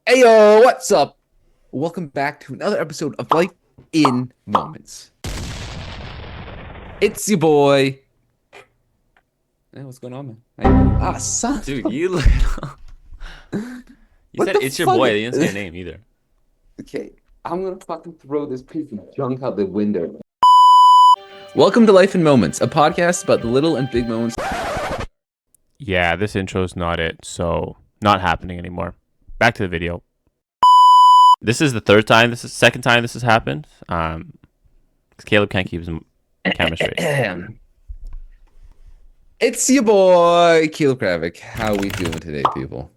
Hey yo, what's up? Welcome back to another episode of Life in Moments. It's your boy. Hey, what's going on, man? How you doing? Ah, son Dude, of you little. You what said the it's your fuck? boy. You didn't say your name either. Okay, I'm gonna fucking throw this piece of junk out the window. Welcome to Life in Moments, a podcast about the little and big moments. Yeah, this intro's not it, so not happening anymore. Back to the video. This is the third time. This is the second time this has happened. 'Cause Caleb can't keep his camera straight. It's your boy, Caleb Kravik. How we doing today, people?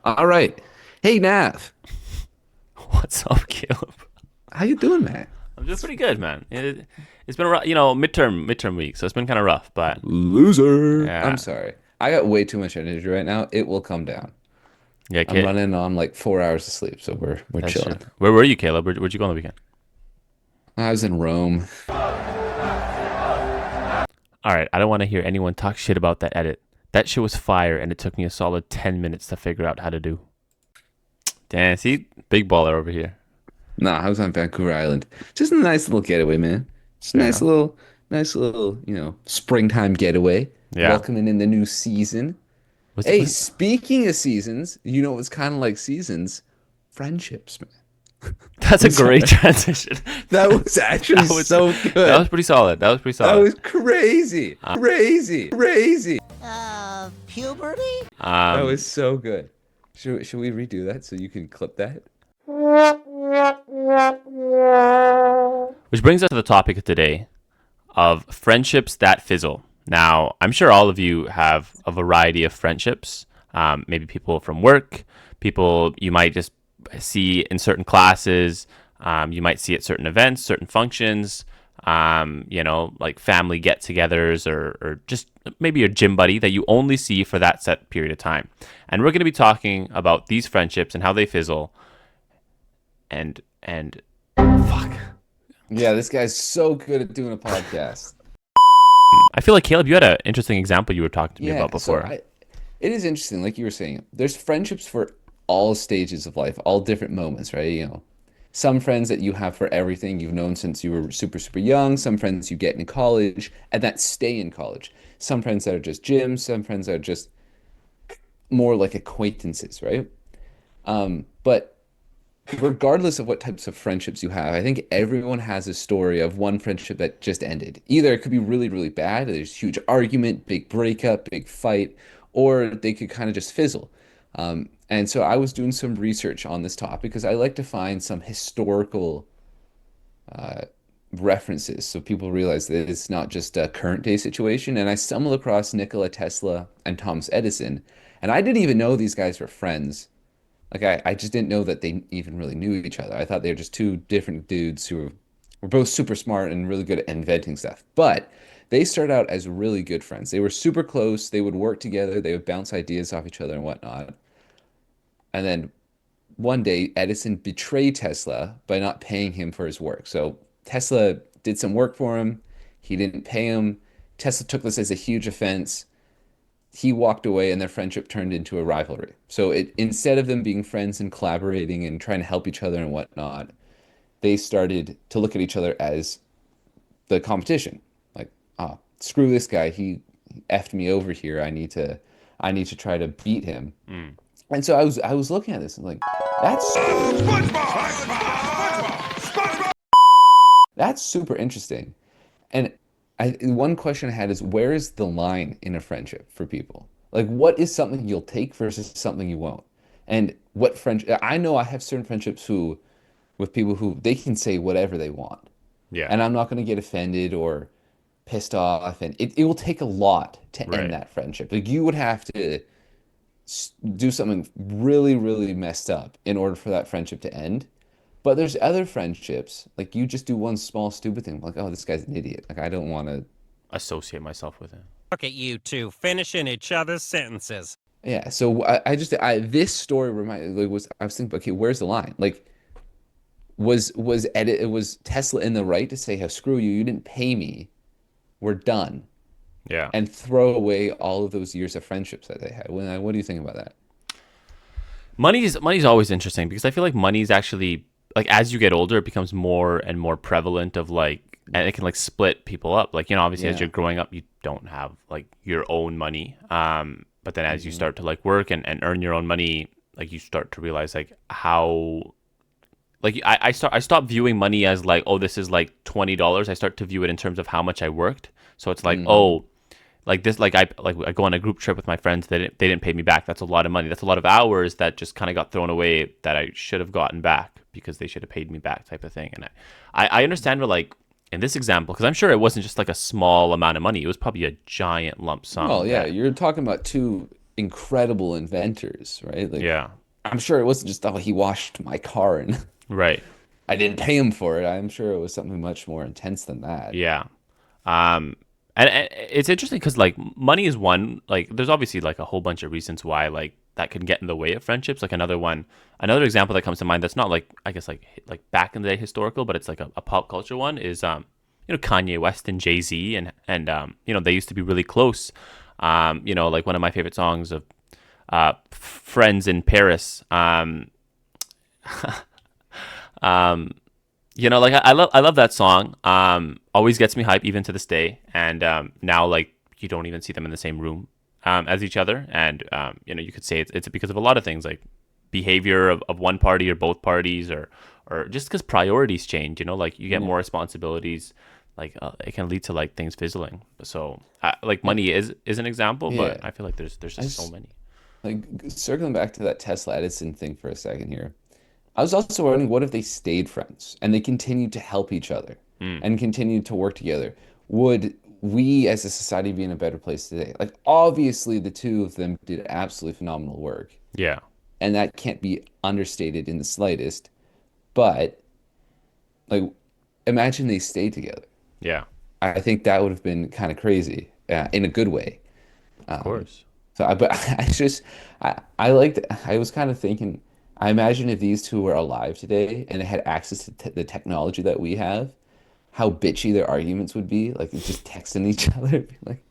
All right. Hey, Nav. What's up, Caleb? How you doing, man? I'm doing pretty good, man. It's been a midterm week, so it's been kind of rough. But Loser. yeah, I'm sorry. I got way too much energy right now. It will come down. yeah, I'm running on like 4 hours of sleep, so we're that's true. chilling. Where were you, Caleb? Where'd you go on the weekend? I was in Rome. All right, I don't want to hear anyone talk shit about that edit. That shit was fire, and it took me a solid 10 minutes to figure out how to do. Damn, see? Big baller over here. Nah, I was on Vancouver Island. Just a nice little getaway, man. Just a Fair enough. nice little, springtime getaway. Yeah. Welcoming in the new season. Was it Hey, was speaking of seasons, you know what's kind of like seasons? Friendships, man. That's a I'm great sorry. transition. That was actually that was so that was good. pretty solid. That was pretty That solid. was crazy. Uh, Crazy. Crazy. Puberty? That Um, was so good. Should we redo that so you can clip that? which brings us to the topic of today of friendships that fizzle. Now, I'm sure all of you have a variety of friendships. Maybe people from work, people you might just see in certain classes. You might see at certain events, certain functions. Like family get-togethers or just maybe your gym buddy that you only see for that set period of time. And we're going to be talking about these friendships and how they fizzle. And fuck. Yeah, this guy's so good at doing a podcast. I feel like Caleb, you had an interesting example you were talking to me Yeah, about before. it is interesting, like you were saying. There's friendships for all stages of life, all different moments, right? Some friends that you have for everything you've known since you were super, super young, some friends you get in college and that stay in college. Some friends that are just gyms, some friends that are just more like acquaintances, right? But regardless of what types of friendships you have, I think everyone has a story of one friendship that just ended. Either it could be really, really bad, there's huge argument, big breakup, big fight, or they could kind of just fizzle. And so I was doing some research on this topic because I like to find some historical references so people realize that it's not just a current day situation. And I stumbled across Nikola Tesla and Thomas Edison, and I didn't even know these guys were friends. Like I just didn't know that they even really knew each other. I thought they were just two different dudes were both super smart and really good at inventing stuff. But they started out as really good friends. They were super close. They would work together. They would bounce ideas off each other and whatnot. And then one day, Edison betrayed Tesla by not paying him for his work. So Tesla did some work for him. He didn't pay him. Tesla took this as a huge offense. He walked away and their friendship turned into a rivalry. So instead of them being friends and collaborating and trying to help each other and whatnot, they started to look at each other as the competition. Like, ah, screw this guy. He effed me over here. I need to try to beat him. Mm. And so I was looking at this and like, that's that's super interesting. And one question I had is where is the line in a friendship for people? Like, what is something you'll take versus something you won't? And what friendship? I know I have certain friendships with people who they can say whatever they want, Yeah. and I'm not going to get offended or pissed off, and it will take a lot to end Right. that friendship. Like you would have to do something really, really messed up in order for that friendship to end. But there's other friendships, like you just do one small stupid thing, like, oh, this guy's an idiot. Like I don't want to. Associate myself with it. Look at you two finishing each other's sentences. Yeah. So I this story reminded like was I was thinking, okay, where's the line? Like was Tesla in the right to say, "Hey, screw you, you didn't pay me, we're done," Yeah. and throw away all of those years of friendships that they had? What do you think about that? Money's always interesting because I feel like money is actually like as you get older, it becomes more and more prevalent of like, and it can like split people up. Like, obviously as Yeah. you're growing up, you don't have like your own money. But then as you Hmm. start to like work and earn your own money, like you start to realize like how like I stopped viewing money as like, oh, this is like $20. I start to view it in terms of how much I worked. So it's like, Hmm. oh, like this, I go on a group trip with my friends. They didn't pay me back. That's a lot of money. That's a lot of hours that just kind of got thrown away that I should have gotten back because they should have paid me back, type of thing. And I understand where like in this example, because I'm sure it wasn't just like a small amount of money. It was probably a giant lump sum Well, yeah, that, you're talking about two incredible inventors, right? Like, yeah, I'm sure it wasn't just, oh, he washed my car and right, I didn't pay him for it. I'm sure it was something much more intense than that. yeah. Um, and it's interesting because like money is one. Like, there's obviously like a whole bunch of reasons why like that can get in the way of friendships. Like another example that comes to mind that's not like I guess like back in the day historical, but it's like a pop culture one is Kanye West and Jay Z and they used to be really close. Like one of my favorite songs of Friends in Paris. Um, like I love that song. Always gets me hype even to this day. And now like you don't even see them in the same room as each other. And you could say it's because of a lot of things like behavior of one party or both parties or just because priorities change. Like you get Yeah. more responsibilities. Like it can lead to like things fizzling. So like And money is an example, but yeah, I feel like there's I just so just many. like circling back to that Tesla Edison thing for a second here. I was also wondering, what if they stayed friends and they continued to help each other Mm, and continued to work together? Would we as a society be in a better place today? Like, obviously, the two of them did absolutely phenomenal work, yeah, and that can't be understated in the slightest. But, like, imagine they stayed together. yeah, I think that would have been kind of crazy in a good way. of Um, course. but I liked, I was kind of thinking, I imagine if these two were alive today and they had access to the technology that we have, how bitchy their arguments would be, like just texting each other, be like,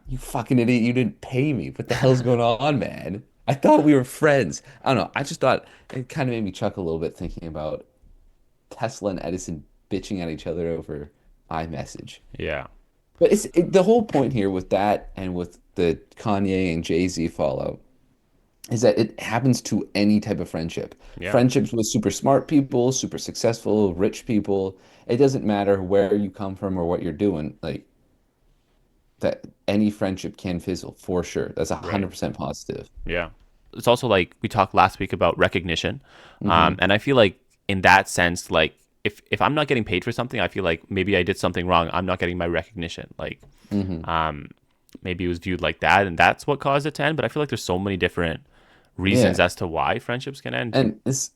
"You fucking idiot, you didn't pay me. What the hell's going on, man? I thought we were friends." I don't know. I just thought it kind of made me chuckle a little bit thinking about Tesla and Edison bitching at each other over iMessage. Yeah, But the whole point here with that and with the Kanye and Jay-Z fallout is that it happens to any type of friendship. yeah, Friendships with super smart people, super successful, rich people. It doesn't matter where you come from or what you're doing. Like that, any friendship can fizzle for sure. That's right. 100% positive. Yeah. It's also like we talked last week about recognition. Hmm. And I feel like in that sense, like if I'm not getting paid for something, I feel like maybe I did something wrong. I'm not getting my recognition. Like Hmm. um, maybe it was viewed like that, and that's what caused it to end. But I feel like there's so many different reasons Yeah. as to why friendships can end. And it's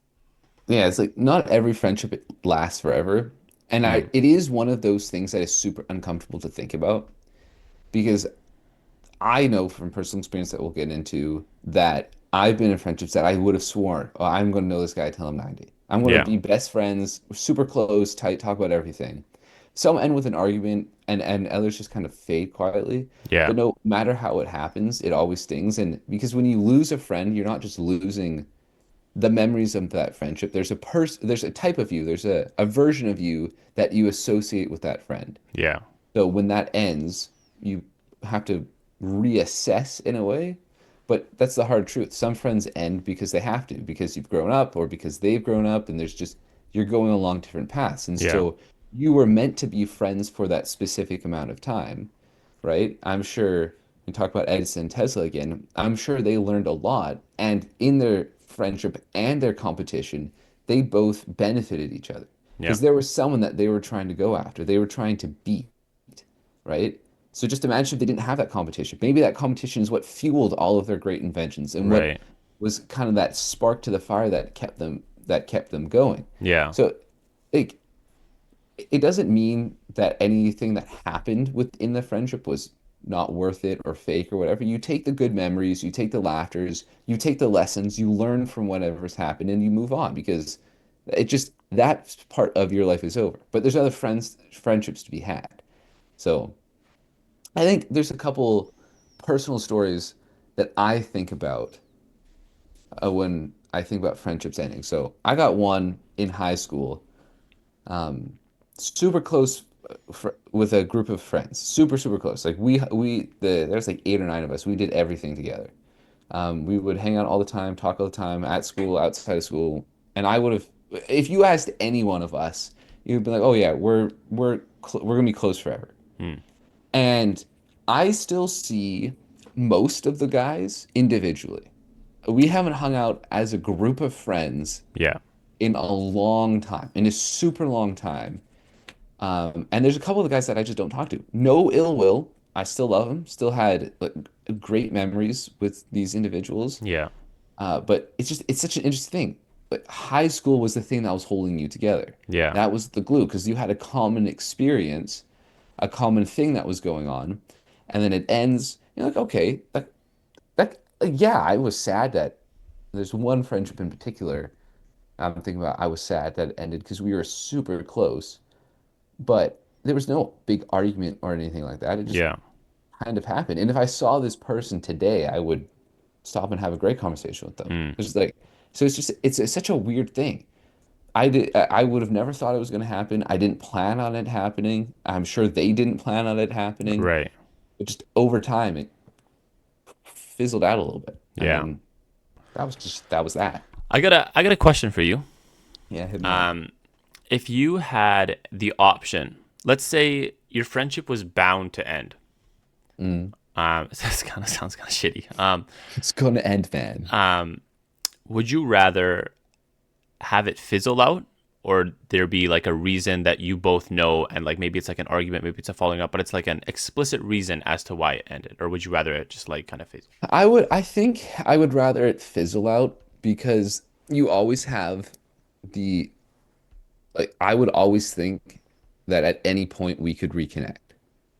like not every friendship lasts forever. And Mm. it is one of those things that is super uncomfortable to think about because I know from personal experience that we'll get into that I've been in friendships that I would have sworn, oh, I'm going to know this guy till I'm 90. I'm going to Yeah. be best friends, super close, tight, talk about everything. Some end with an argument and others just kind of fade quietly. Yeah. But no matter how it happens, it always stings. And because when you lose a friend, you're not just losing the memories of that friendship. There's a type of you, there's a version of you that you associate with that friend. Yeah. So when that ends, you have to reassess in a way. But that's the hard truth. Some friends end because they have to, because you've grown up or because they've grown up, and you're going along different paths. And Yeah. so you were meant to be friends for that specific amount of time, right? I'm sure we talk about Edison and Tesla again. I'm sure they learned a lot. And in their friendship and their competition, they both benefited each other Yeah. because there was someone that they were trying to go after, they were trying to beat, right? So just imagine if they didn't have that competition. Maybe that competition is what fueled all of their great inventions and what Right. was kind of that spark to the fire that kept them going. Yeah. So like it doesn't mean that anything that happened within the friendship was not worth it or fake or whatever. You take the good memories, you take the laughters, you take the lessons, you learn from whatever's happened, and you move on because it just that part of your life is over. But there's other friendships to be had. So I think there's a couple personal stories that I think about when I think about friendships ending. So I got one in high school, um, super close fr with a group of friends, super close. Like there's like 8 or 9 of us. We did everything together. We would hang out all the time, talk all the time at school, outside of school, and I would have, if you asked any one of us, you'd be like, "Oh yeah, we're gonna be close forever." Mm. And I still see most of the guys individually. We haven't hung out as a group of friends Yeah. in a long time, in a super long time. And there's a couple of the guys that I just don't talk to. No ill will. I still love them. Still had like great memories with these individuals. Yeah. But it's such an interesting thing. But high school was the thing that was holding you together. Yeah. That was the glue because you had a common experience, a common thing that was going on, and then it ends. You're like, okay, yeah, I was sad that there's one friendship in particular I'm thinking about. I was sad that it ended because we were super close, but there was no big argument or anything like that. It just Yeah. kind of happened. And if I saw this person today, I would stop and have a great conversation with them. Mm. It's just like, so it's such a weird thing. I would have never thought it was going to happen. I didn't plan on it happening. I'm sure they didn't plan on it happening. Right. But just over time, it fizzled out a little bit. And Yeah. then that was that. I got a question for you. Yeah, hit me up. Um, if you had the option, let's say your friendship was bound to end. Mm. This kind of sounds kind of shitty. It's going to end, man. Would you rather have it fizzle out, or there be like a reason that you both know, and like maybe it's like an argument, maybe it's a falling up, but it's like an explicit reason as to why it ended, or would you rather it just like kind of fizzle? I think I would rather it fizzle out because you always have the, like, I would always think that at any point we could reconnect.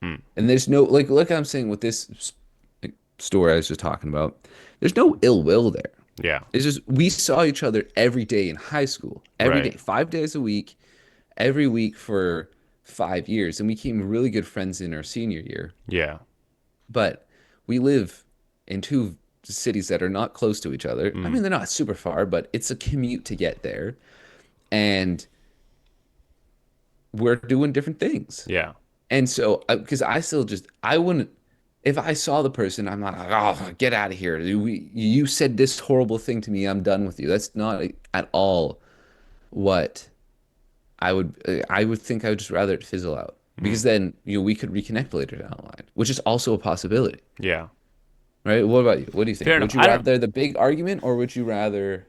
Hmm. And there's no, like I'm saying with this like, story I was just talking about, there's no ill will there. Yeah. It's just we saw each other every day in high school, every day, Right. 5 days a week, every week for 5 years, and we became really good friends in our senior year. Yeah. But we live in two cities that are not close to each other. I Mm. mean, they're not super far, but it's a commute to get there, and we're doing different things. Yeah. And so, because I still just, I wouldn't, if I saw the person, I'm not like, oh, get out of here. You said this horrible thing to me. I'm done with you. That's not at all what I would think I would just rather it fizzle out Mm. because then, we could reconnect later down the line, which is also a possibility, Yeah. right? What about you? What do you think? Fair enough. Would you I don't, rather the big argument or would you rather,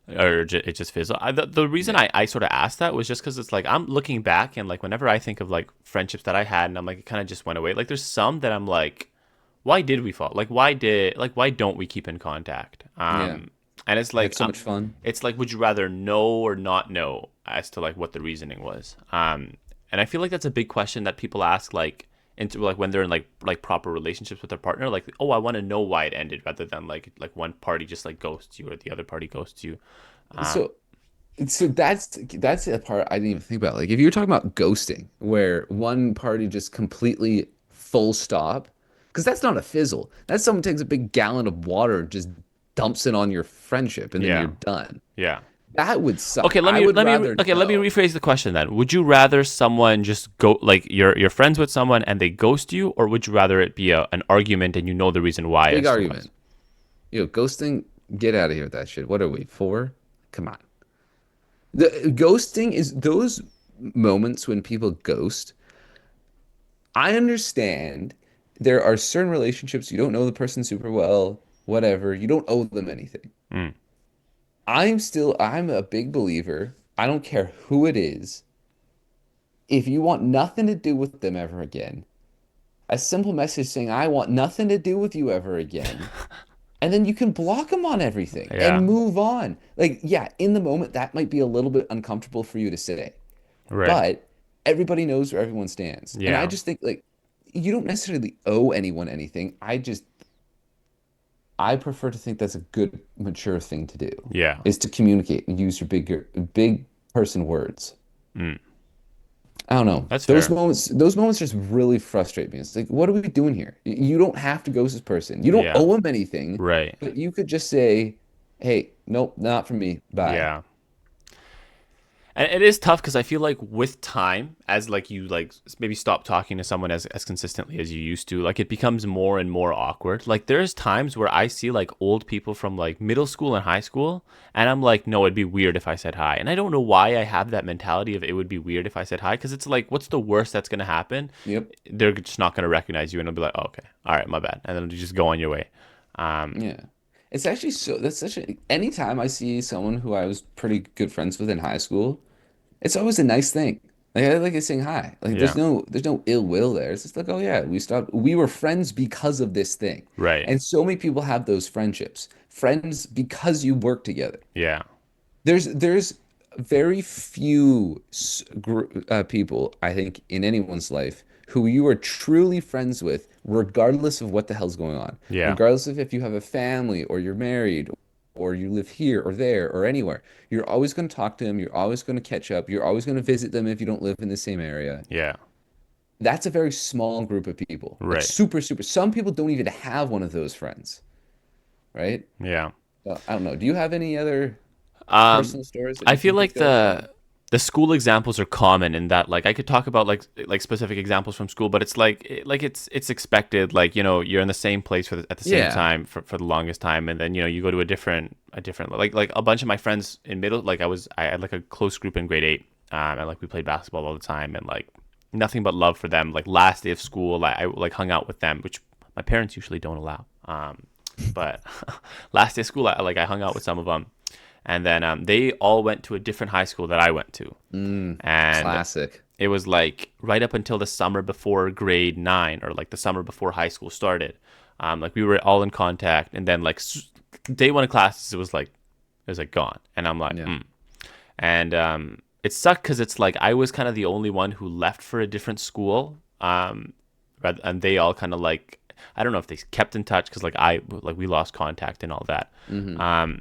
or it just fizzle. The reason yeah, I sort of asked that was just because it's like I'm looking back and like whenever I think of like friendships that I had and I'm like it kind of just went away. Like there's some that I'm like, why did we fall? Why don't we keep in contact? yeah, And it's have like so much fun? it's like would you rather know or not know as to like what the reasoning was? And I feel like that's a big question that people ask like into like when they're in like proper relationships with their partner. Like oh I want to know why it ended rather than like one party just like ghosts you or the other party ghosts you. Um, So, so that's a part I didn't even think about. Like if you're talking about ghosting, where one party just completely full stop, because that's not a fizzle. That's someone takes a big gallon of water and just dumps it on your friendship, and then you're yeah, done. yeah. That would suck. Okay, let I me would let me rather okay, let me know. rephrase the question then. Would you rather someone just go like you're friends with someone and they ghost you, or would you rather it be an argument and you know the reason why Big as to why? argument. Ghosting, get out of here with that shit. What are we, 4? Come on. The ghosting is those moments when people ghost. I understand there are certain relationships you don't know the person super well, whatever. You don't owe them anything. Mm, I'm a big believer. I don't care who it is. If you want nothing to do with them ever again, a simple message saying, I want nothing to do with you ever again. And then you can block them on everything yeah, and move on. Like, yeah, in the moment, that might be a little bit uncomfortable for you to say, right. but everybody knows where everyone stands. And I Yeah, just think, like, you don't necessarily owe anyone anything. I prefer to think that's a good, mature thing to do, yeah. is to communicate and use your big person words. Mm. I don't know. That's Those fair. moments, those moments just really frustrate me. It's like, what are we doing here? You don't have to ghost this person. You don't Yeah. owe him anything, Right. but you could just say, "Hey, nope, not for me. Bye." Yeah. And it is tough because I feel like with time, as like you like maybe stop talking to someone as consistently as you used to, like it becomes more and more awkward. Like there's times where I see like old people from like middle school and high school, and I'm like, no, it'd be weird if I said hi. And I don't know why I have that mentality of it would be weird if I said hi, because it's like, what's the worst that's gonna happen? Yep. They're just not gonna recognize you, and they'll be like, oh, okay, all right, my bad, and then you just go on your way. Um, Yeah. It's actually that's such a, anytime I see someone who I was pretty good friends with in high school, it's always a nice thing. Like I like saying hi. Like yeah, there's no ill will there. It's just like, oh yeah, we were friends because of this thing. right, And so many people have those friendships. Friends because you work together. yeah, There's very few people, I think, in anyone's life who you are truly friends with, regardless of what the hell's going on, yeah, regardless of if you have a family or you're married or you live here or there or anywhere. You're always going to talk to them. You're always going to catch up. You're always going to visit them if you don't live in the same area. yeah, That's a very small group of people. Like right, super, super. Some people don't even have one of those friends, right? yeah. I don't know. Do you have any other Um, personal stories that I you feel can like think of? the school examples are common in that like I could talk about like specific examples from school, but it's like it's expected, like you know you're in the same place at the same Yeah. time for the longest time, and then you know you go to a different like a bunch of my friends in middle, like I had like a close group in grade 8, and like we played basketball all the time, and like nothing but love for them. Like last day of school, I like hung out with them, which my parents usually don't allow. But last day of school, I hung out with some of them, and then they all went to a different high school that I went to, and Classic. it was like right up until the summer before grade 9, or like the summer before high school started. Like we were all in contact, and then like day one of classes, it was like gone, and I'm like, Yeah. and it sucked because it's like I was kind of the only one who left for a different school, and they all kind of like, I don't know if they kept in touch because like we lost contact and all that. Hmm.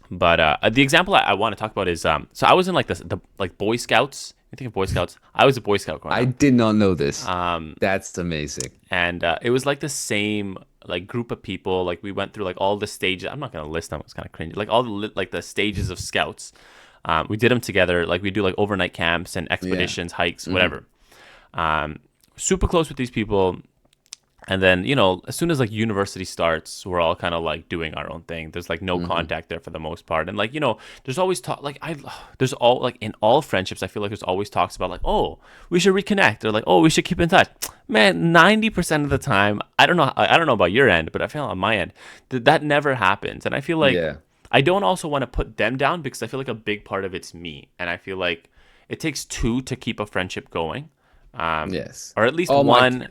But the example I want to talk about is so I was in like the like Boy Scouts. You think of Boy Scouts? I was a Boy Scout growing I up. did not know this. Um, That's amazing. and it was like the same like group of people. Like we went through like all the stages. I'm not gonna list them. It's kind of cringy. Like all the like the stages of Scouts. We did them together. Like we do like overnight camps and Yeah. expeditions, hikes, Hmm. whatever. Super close with these people. And then, you know, as soon as like university starts, we're all kind of like doing our own thing. There's like no Hmm. contact there for the most part. And like, you know, there's always talk like there's all like in all friendships, I feel like there's always talks about like, oh, we should reconnect, or like, oh, we should keep in touch. Man, 90% of the time, I don't know about your end, but I feel on my end that never happens. And I feel like Yeah. I don't also want to put them down because I feel like a big part of it's me. And I feel like it takes two to keep a friendship going. Yes. Or at least Oh my, one.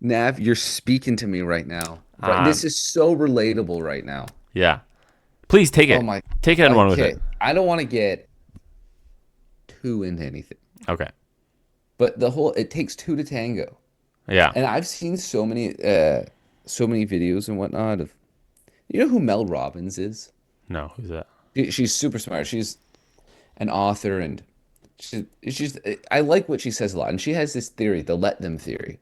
Nav, you're speaking to me right now. Right. This Um, is so relatable right now. yeah. Please take Oh it. my. Take it and run with it. Okay. I don't want to get too into anything, Okay. but it takes two to tango. Yeah. And I've seen so many videos and whatnot of, you know who Mel Robbins is? No, who's that? She's super smart. She's an author and she's I like what she says a lot. And she has this theory, the let them theory.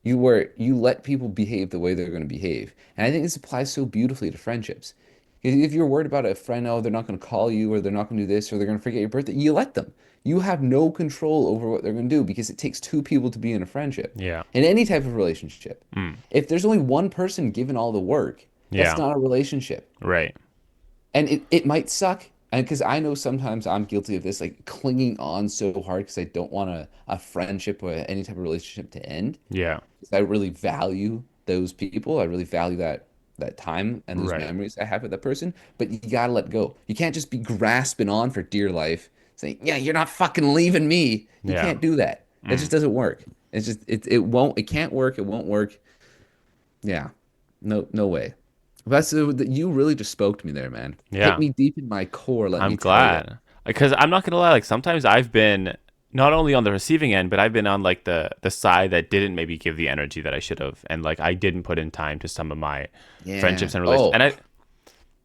Where you let people behave the way they're going to behave. And I think this applies so beautifully to friendships. If you're worried about a friend, oh, they're not going to call you or they're not going to do this or they're going to forget your birthday, you let them. You have no control over what they're going to do because it takes two people to be in a friendship, Yeah. in any type of relationship. Mm. If there's only one person given all the work, that's Yeah. not a relationship. Right. And it might suck. And because I know sometimes I'm guilty of this, like clinging on so hard because I don't want a friendship or any type of relationship to end. Yeah. 'Cause I really value those people. I really value that time and those Right. memories I have with that person. But you gotta let go. You can't just be grasping on for dear life, saying, "Yeah, you're not fucking leaving me." You Yeah. can't do that. It Mm. just doesn't work. It's just it can't work. It won't work. Yeah, no way. You really just spoke to me there, man. Hit Yeah. me deep in my core. Let I'm me tell you. glad. Because I'm not gonna lie, like sometimes I've been not only on the receiving end, but I've been on like the side that didn't maybe give the energy that I should have. And like I didn't put in time to some of my Yeah. friendships and relationships. Oh, And I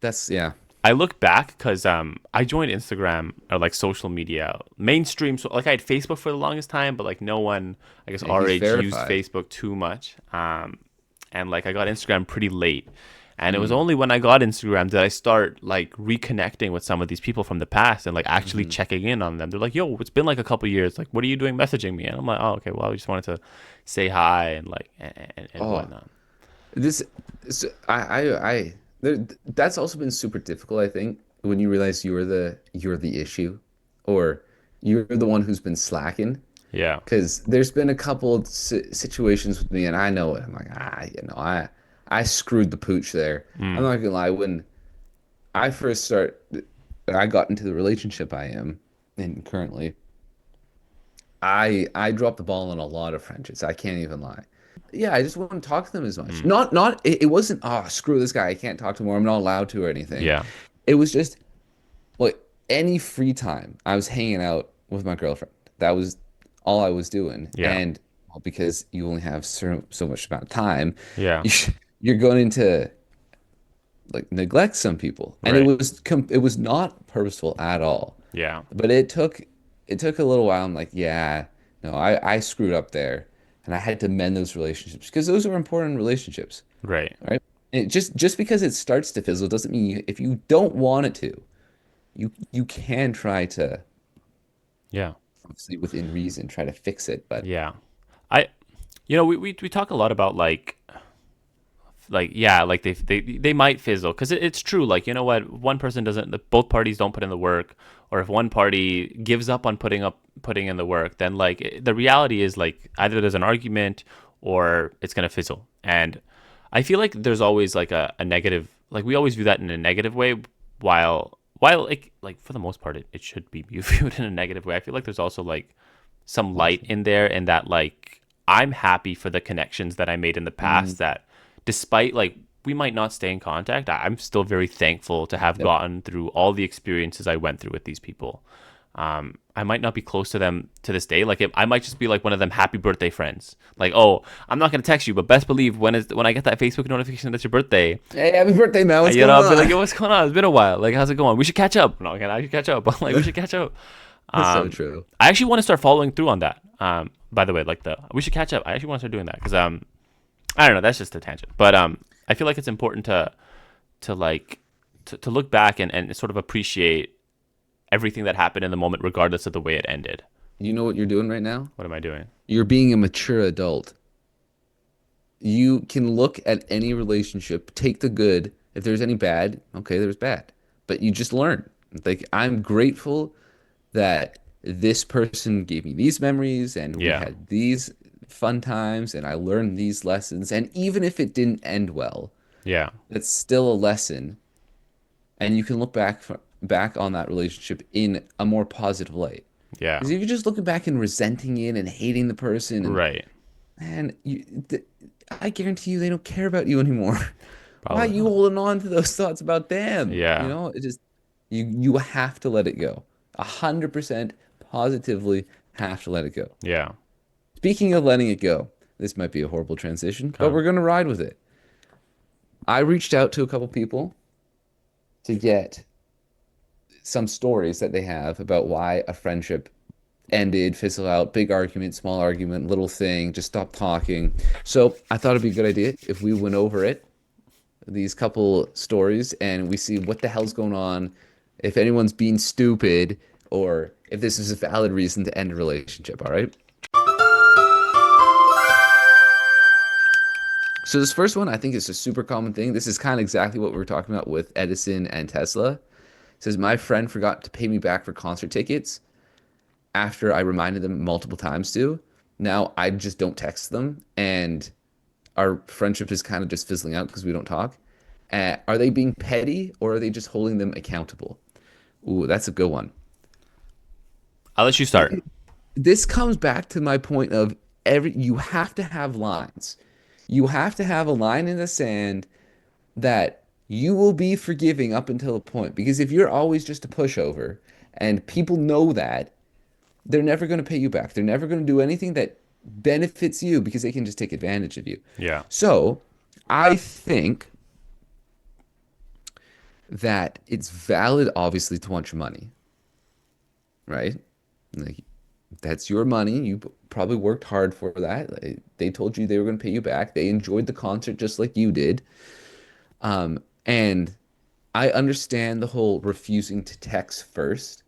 that's yeah. I look back because I joined Instagram or like social media mainstream. So like I had Facebook for the longest time, but like no one, I guess, Yeah, our he's age used verified. Facebook too much. And like I got Instagram pretty late. And it was Mm, only when I got Instagram that I start like reconnecting with some of these people from the past and like actually hmm checking in on them. They're like, "Yo, it's been like a couple years. Like, what are you doing messaging me?" And I'm like, "Oh, okay. Well, I just wanted to say hi and like and Oh, whatnot." this, that's also been super difficult, I think, when you realize you're the issue, or you're the one who's been slacking. Yeah. Because there's been a couple of situations with me, and I know it. I'm like, I screwed the pooch there. I'm Mm. not gonna lie. When I first start, I got into the relationship I am in currently. I dropped the ball on a lot of friendships. I can't even lie. Yeah, I just wouldn't talk to them as much. Mm. It wasn't, oh, screw this guy. I can't talk to him, or I'm not allowed to or anything. Yeah. It was just like any free time I was hanging out with my girlfriend. That was all I was doing. Yeah. And well, because you only have so much amount of time, Yeah. you, you're going to like neglect some people. And Right. it was not purposeful at all. Yeah. But it took a little while. I'm like, yeah, no, I screwed up there. And I had to mend those relationships because those are important relationships, Right. right? And just because it starts to fizzle doesn't mean if you don't want it to, you can try to, Yeah. obviously within reason, try to fix it. But Yeah. I we talk a lot about like yeah, like they might fizzle because it's true. Like, you know what, one person doesn't, both parties don't put in the work, or if one party gives up on putting in the work, then like the reality is like either there's an argument or it's gonna fizzle. And I feel like there's always like a negative, like we always view that in a negative way, while like for the most part it should be viewed in a negative way. I feel like there's also like some light positive. in there, and that like I'm happy for the connections that I made in the Mm, past, that despite like we might not stay in contact, I'm still very thankful to have yep. gotten through all the experiences I went through with these people. I might not be close to them to this day. Like I might just be like one of them happy birthday friends. Like, oh, I'm not gonna text you, but best believe when I get that Facebook notification that it's your birthday, Hey, happy birthday, man. What's going I'll be like, on? yo, what's going on? It's been a while. Like, how's it going? We should catch up. No, I should catch up. Like, we should catch up. That's so Um, true. I actually want to start following through on that. By the way, like the we should catch up. I actually want to start doing that because I don't know. That's just a tangent, but I feel like it's important to like to look back and sort of appreciate everything that happened in the moment, regardless of the way it ended. You know what you're doing right now? What am I doing? You're being a mature adult. You can look at any relationship, take the good. If there's any bad, okay, there's bad. But you just learn. Like, I'm grateful that this person gave me these memories and we Yeah, had these fun times and I learned these lessons. And even if it didn't end well, yeah, it's still a lesson. And you can look back on that relationship in a more positive light. yeah. Because if you're just looking back and resenting it and hating the person, and Right. man, I guarantee you they don't care about you anymore. Why are Probably you not. holding on to those thoughts about them? Yeah, It just you have to let it go. 100% positively have to let it go. yeah. Speaking of letting it go, this might be a horrible transition, but Okay. we're gonna ride with it. I reached out to a couple people to get some stories that they have about why a friendship ended, fizzled out, big argument, small argument, little thing, just stop talking. So I thought it'd be a good idea if we went over it, these couple stories, and we see what the hell's going on, if anyone's being stupid, or if this is a valid reason to end a relationship, all right? So this first one, I think is a super common thing. This is kind of exactly what we were talking about with Edison and Tesla. It says my friend forgot to pay me back for concert tickets after I reminded them multiple times to. Now I just don't text them, and our friendship is kind of just fizzling out because we don't talk. Are they being petty or are they just holding them accountable? Ooh, that's a good one. I'll let you start. This comes back to my point of every you have to have lines. You have to have a line in the sand that you will be forgiving up until a point. Because if you're always just a pushover and people know that, they're never going to pay you back. They're never going to do anything that benefits you because they can just take advantage of you. Yeah. So I think that it's valid, obviously, to want your money, right? Like, that's your money. You probably worked hard for that. Like, they told you they were going to pay you back. They enjoyed the concert just like you did. And I understand the whole refusing to text first,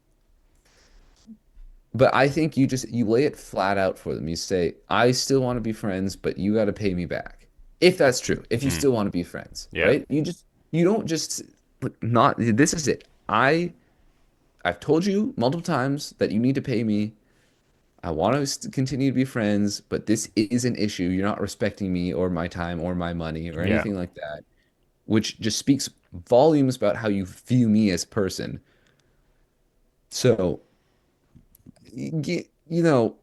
but I think you lay it flat out for them. You say, I still want to be friends, but you got to pay me back. If that's true, if you Mm. still want to be friends, Yeah. right? You don't just look, not this is it. I've told you multiple times that you need to pay me. I want to continue to be friends, but this is an issue. You're not respecting me or my time or my money or Yeah. anything like that, which just speaks volumes about how you view me as a person. So, you know,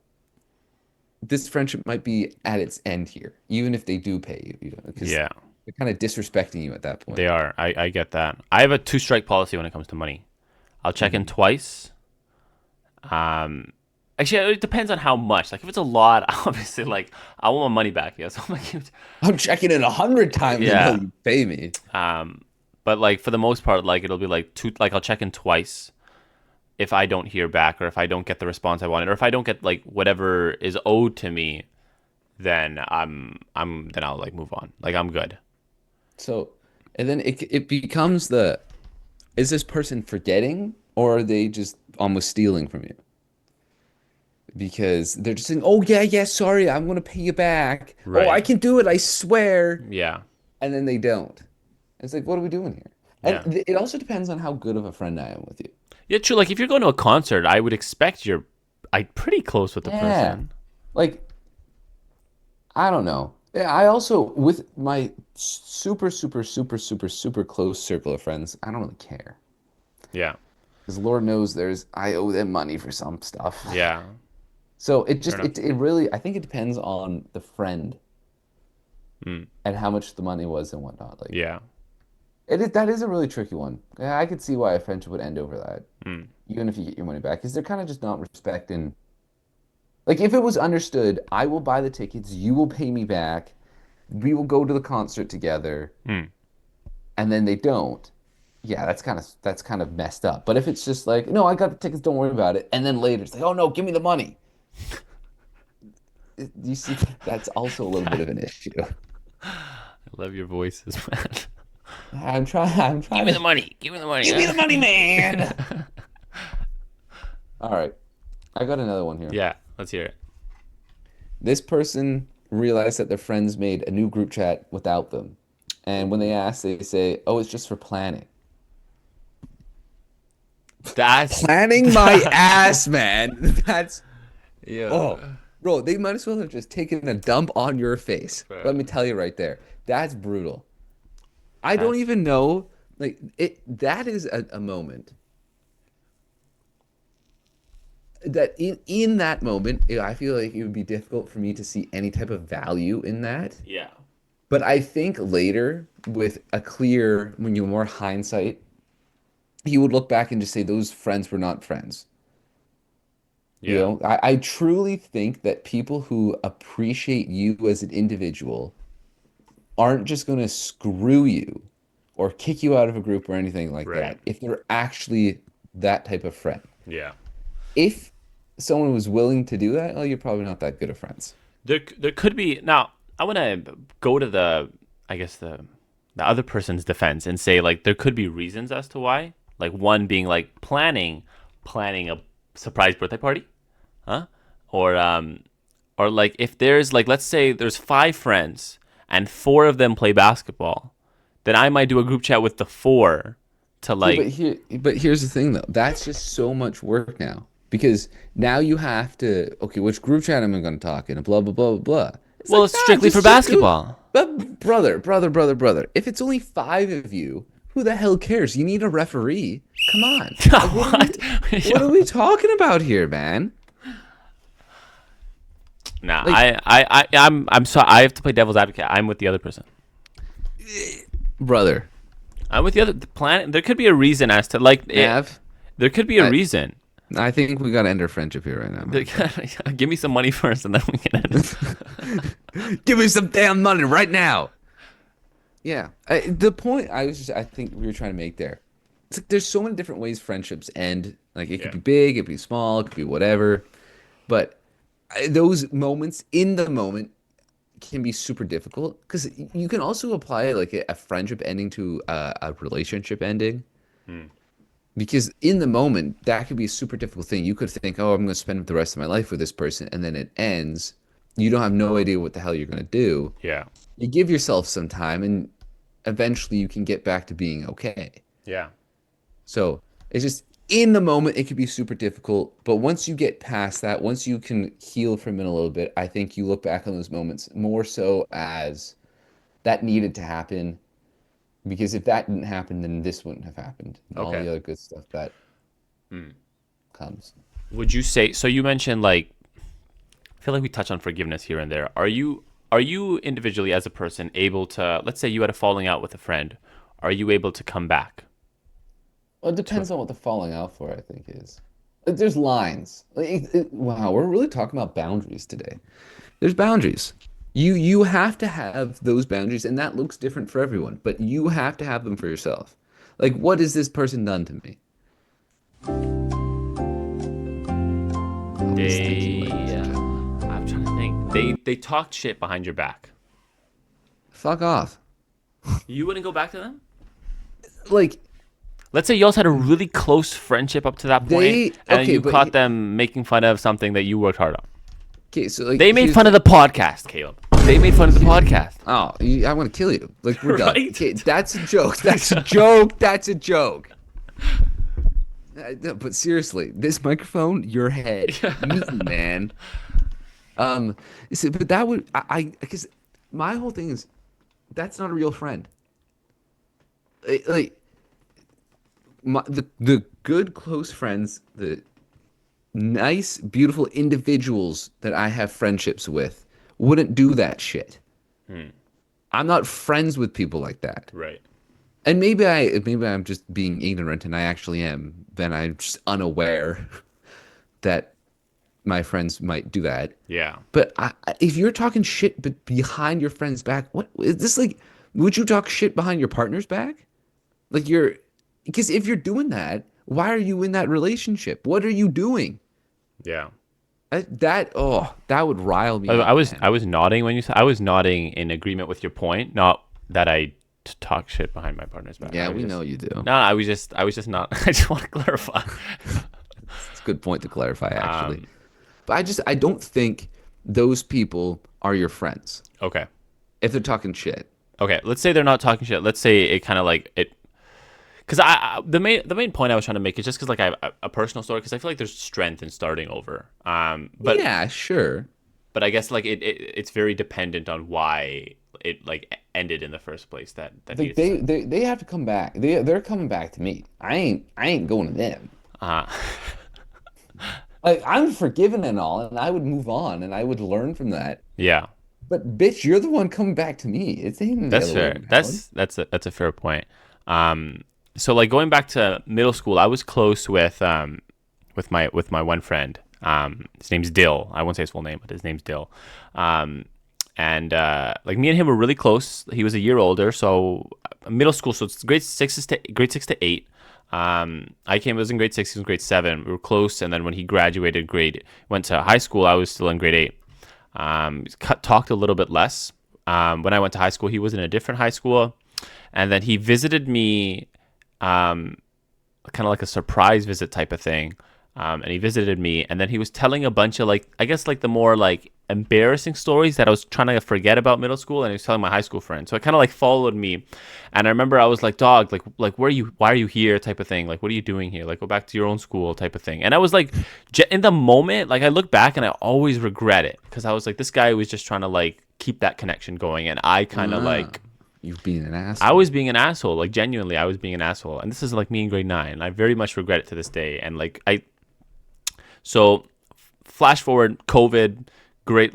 this friendship might be at its end here, even if they do pay you, because Yeah. they're kind of disrespecting you at that point. They are. I get that. I have a two-strike policy when it comes to money. I'll check in Mhm. twice. Um, Actually, it depends on how much. Like, if it's a lot, obviously, like, I want my money back. Yeah, so I'm like, I'm checking it 100 times until yeah. you pay me. Um, but like for the most part, like it'll be like two. Like I'll check in twice if I don't hear back, or if I don't get the response I wanted, or if I don't get like whatever is owed to me, then then I'll like move on. Like I'm good. So, and then it becomes is this person forgetting or are they just almost stealing from you? Because they're just saying, "Oh yeah, yeah, sorry, I'm gonna pay you back. Oh, I Right. can do it, I swear." Yeah. And then they don't. It's like, what are we doing here? And Yeah. it also depends on how good of a friend I am with you. Yeah. True. Like if you're going to a concert, I would expect you're I pretty close with the Yeah. person. Like, I don't know. Yeah, I also, with my super, super, super, super, super close circle of friends, I don't really care. Yeah. Because Lord knows I owe them money for some stuff. Yeah. So Fair enough. it really, I think it depends on the friend Mm. and how much the money was and whatnot. Like, Yeah. that is a really tricky one. Yeah, I could see why a friendship would end over that, Mm. even if you get your money back, because they're kind of just not respecting. Like, if it was understood, I will buy the tickets, you will pay me back, we will go to the concert together, Mm. and then they don't. Yeah, that's kind of messed up. But if it's just like, no, I got the tickets, don't worry about it, and then later it's like, oh no, give me the money. You see, that's also a little bit of an issue. I love your voices, man. I'm Give trying me to the money. Give me the money. give me the money, man. All right, I got another one here. Yeah. Let's hear it. This person realized that their friends made a new group chat without them. And when they ask, they say, "Oh, it's just for planning." That's Planning my ass, man. That's yeah. oh, bro, they might as well have just taken a dump on your face. Fair. Let me tell you right there. That's brutal. I don't That's even know, like it. That is a moment that in that moment, I feel like it would be difficult for me to see any type of value in that. yeah. But I think later, with a clear, when you more hindsight, he would look back and just say those friends were not friends. You Yeah. know, I truly think that people who appreciate you as an individual aren't just going to screw you or kick you out of a group or anything like Right. that if they're actually that type of friend. Yeah. If someone was willing to do that, well, you're probably not that good of friends. There could be now. I want to go to I guess the other person's defense and say like there could be reasons as to why. Like one being like planning a surprise birthday party, huh? Or like if there's like let's say there's five friends and four of them play basketball, then I might do a group chat with the four to See, like but here's the thing though. That's just so much work now because now you have to, okay, which group chat am I going to talk in? Blah blah blah blah. It's well, like, it's nah, strictly for just do it. basketball. But brother, if it's only five of you, who the hell cares? You need a referee. Come on. Like, What? what are we talking about here, man? Nah, Like, I'm sorry. I have to play devil's advocate. I'm with the other person. brother, I'm with the planet. There could be a reason as to like Nav, there could be a I, reason. I think we got to end our friendship here right now, man. Give me some money first, and then we can end it. Give me some damn money right now. Yeah, the point I think we were trying to make there it's like there's so many different ways friendships end. Like it could Yeah. be big, it could be small, it could be whatever. But those moments in the moment can be super difficult because you can also apply like a friendship ending to a relationship ending. Hmm. Because in the moment, that could be a super difficult thing. You could think, oh, I'm going to spend the rest of my life with this person, and then it ends. You don't have no idea what the hell you're going to do. Yeah. You give yourself some time, and eventually you can get back to being okay. Yeah. So it's just in the moment, it could be super difficult. But once you get past that, once you can heal from it a little bit, I think you look back on those moments more so as that needed to happen. Because if that didn't happen, then this wouldn't have happened. And all Okay. the other good stuff that Hmm. comes. Would you say so? You mentioned like I feel like we touch on forgiveness here and there. Are you individually as a person able to, let's say you had a falling out with a friend, are you able to come back? Well, it To depends on what the falling out for, I think, is. Like, there's lines. Like, wow, we're really talking about boundaries today. There's boundaries. You have to have those boundaries, and that looks different for everyone, but you have to have them for yourself. Like, what has this person done to me? Always thinking, they ladies and gentlemen. I'm trying to think. They talked shit behind your back. Fuck off. You wouldn't go back to them? Like, Let's say you also had a really close friendship up to that point, they, and then okay, you but, caught them making fun of something that you worked hard on. okay, so, like, They made here's fun of the podcast, Caleb. They made fun of the podcast. oh, I want to kill you. Like, we're done. Right? Okay, that's a joke. That's a joke. That's a joke. No, but seriously, this microphone, your head, meeting, man. But that would because my whole thing is that's not a real friend. Like the good close friends, the nice, beautiful individuals that I have friendships with wouldn't do that shit. Hmm. I'm not friends with people like that. Right. And maybe I'm just being ignorant, and I actually am. Then I'm just unaware that my friends might do that. Yeah. But if you're talking shit but behind your friend's back, what is this like? Would you talk shit behind your partner's back? Like because if you're doing that, why are you in that relationship? What are you doing? Yeah. That would rile me I up, was man. I was nodding when you said I was nodding in agreement with your point, not that I talk shit behind my partner's back. Yeah, I was we just, know you do. No, I was just not. I just want to clarify. It's a good point to clarify, actually. Um, But I don't think those people are your friends okay. if they're talking shit. Okay. Let's say they're not talking shit. Let's say it kind of like it. Because the main point I was trying to make is just because like I have a personal story because I feel like there's strength in starting over. But Yeah, sure. but I guess like it's very dependent on why it like ended in the first place. That Like needed to start. they have to come back. They're coming back to me. I ain't going to them. Uh, Like I'm forgiven and all, and I would move on and I would learn from that. yeah. But bitch, you're the one coming back to me. It's ain't the That's other way fair. around. That's a fair point. So like going back to middle school, I was close with my one friend. His name's Dill. I won't say his full name, but his name's Dill. And like me and him were really close. He was a year older, so middle school. So it's grade 6 to 8. Was in grade 6. He was in grade 7. We were close, and then when he graduated, went to high school. I was still in grade 8. Talked a little bit less. When I went to high school, he was in a different high school, and then he visited me, kind of like a surprise visit type of thing. And he visited me, and then he was telling a bunch of like, I guess like the more like embarrassing stories that I was trying to forget about middle school, and he was telling my high school friends. So it kind of like followed me, and I remember I was like, "Dog, like why are you here?" type of thing. Like, what are you doing here? Like, go back to your own school type of thing. And I was like, in the moment, like I look back and I always regret it because I was like, this guy was just trying to like keep that connection going, and I kind of like. You being an I asshole. was being an asshole, like genuinely, I was being an asshole, and this is like me in grade 9. And I very much regret it to this day. And like so flash forward, COVID, grade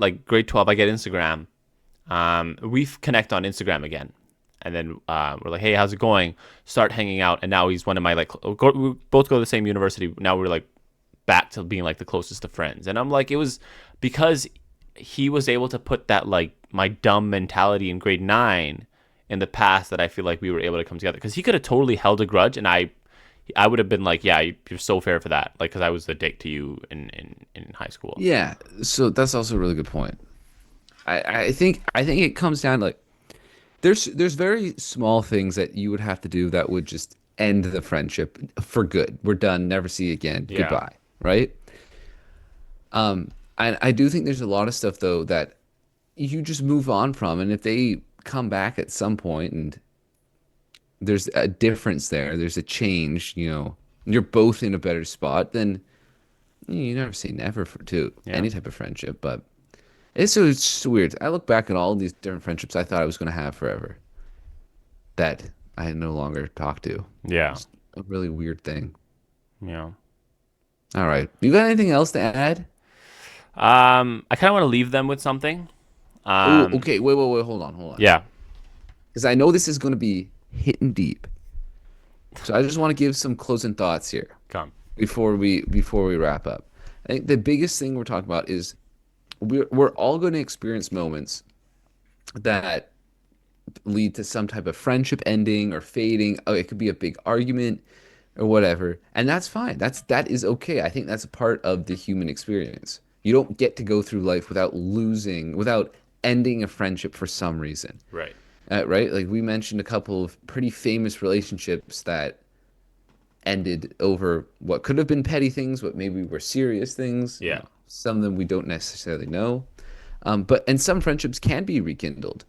12, I get Instagram. We connect on Instagram again, and then we're like, hey, how's it going? Start hanging out, and now he's one of my like. We both go to the same university. Now we're like back to being like the closest of friends, and I'm like, it was because he was able to put that like my dumb mentality in grade 9 in the past that I feel like we were able to come together because he could have totally held a grudge, and I I would have been like, yeah, you're so fair for that. Like, because I was the dick to you in high school. Yeah, so that's also a really good point. I think it comes down to like there's very small things that you would have to do that would just end the friendship for good. We're done, never see you again. Yeah. Goodbye, right? And I do think there's a lot of stuff though that you just move on from, and if they come back at some point and there's a difference there, there's a change, you're both in a better spot, then you never say never to Yeah. any type of friendship, but it's weird. I look back at all these different friendships I thought I was going to have forever that I no longer talk to. Yeah. It's a really weird thing. Yeah. All right. You got anything else to add? I kind of want to leave them with something. Oh, okay. Wait. Hold on. Yeah. Because I know this is going to be hitting deep. So I just want to give some closing thoughts here Come. before we wrap up. I think the biggest thing we're talking about is we're all going to experience moments that lead to some type of friendship ending or fading. Oh, it could be a big argument or whatever, and that's fine. That is okay. I think that's a part of the human experience. You don't get to go through life without ending a friendship for some reason. Right. Right? Like we mentioned a couple of pretty famous relationships that ended over what could have been petty things, but maybe were serious things. Yeah. Some of them we don't necessarily know. And some friendships can be rekindled.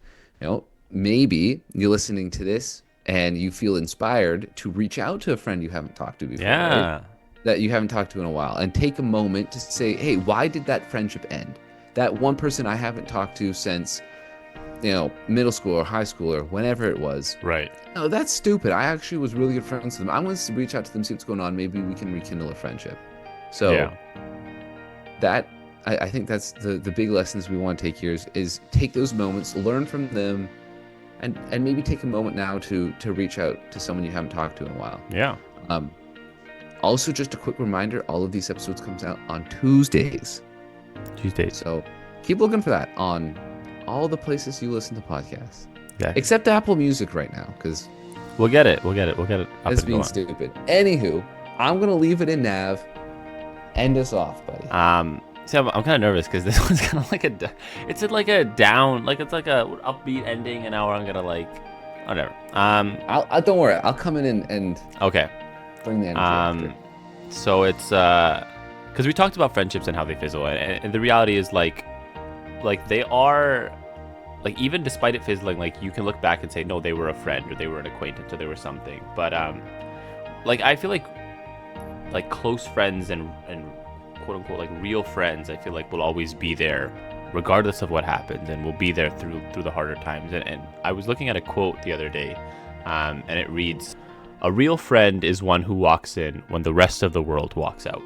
Maybe you're listening to this and you feel inspired to reach out to a friend you haven't talked to before, Yeah. right? That you haven't talked to in a while, and take a moment to say, hey, why did that friendship end? That one person I haven't talked to since, middle school or high school or whenever it was. Right. No, that's stupid. I actually was really good friends with them. I want to reach out to them, see what's going on. Maybe we can rekindle a friendship. So Yeah. I think that's the big lessons we want to take here is take those moments, learn from them, and maybe take a moment now to reach out to someone you haven't talked to in a while. Yeah. Also, just a quick reminder, all of these episodes comes out on Tuesdays. Tuesdays. So keep looking for that on all the places you listen to podcasts. Yeah. Except Apple Music right now, because We'll get it. We'll get it up it's and being going. stupid. Anywho, I'm going to leave it in Nav. End us off, buddy. See, I'm kind of nervous because this one's kind of like it's like a down, like it's like a upbeat ending, and now I'm gonna like, whatever. Don't worry. I'll come in and Okay. bring the energy after. So it's because we talked about friendships and how they fizzle, and the reality is like they are, like even despite it fizzling, like you can look back and say no, they were a friend or they were an acquaintance or they were something. But like I feel like close friends and quote unquote like real friends, I feel like will always be there regardless of what happens, and will be there through the harder times. And I was looking at a quote the other day, and it reads, "A real friend is one who walks in when the rest of the world walks out."